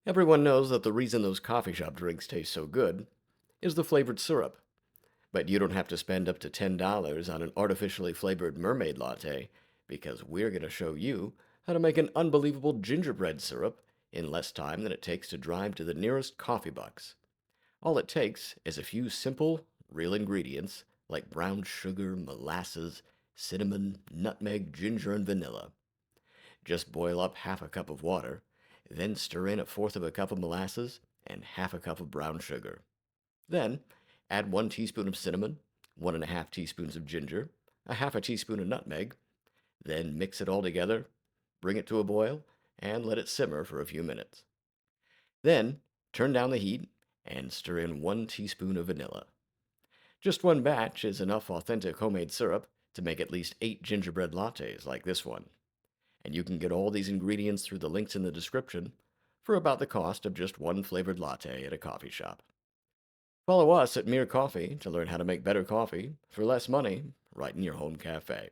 Everyone knows that the reason those coffee shop drinks taste so good is the flavored syrup. But you don't have to spend up to $10 on an artificially flavored mermaid latte because we're going to show you how to make an unbelievable gingerbread syrup in less time than it takes to drive to the nearest coffee box. All it takes is a few simple, real ingredients like brown sugar, molasses, cinnamon, nutmeg, ginger, and vanilla. Just boil up half a cup of water, then stir in a fourth of a cup of molasses and half a cup of brown sugar. Then add 1 teaspoon of cinnamon, 1.5 teaspoons of ginger, a half a teaspoon of nutmeg. Then mix it all together, bring it to a boil, and let it simmer for a few minutes. Then turn down the heat and stir in 1 teaspoon of vanilla. Just one batch is enough authentic homemade syrup to make at least 8 gingerbread lattes like this one. And you can get all these ingredients through the links in the description for about the cost of just one flavored latte at a coffee shop. Follow us at Mere Coffee to learn how to make better coffee for less money right in your home cafe.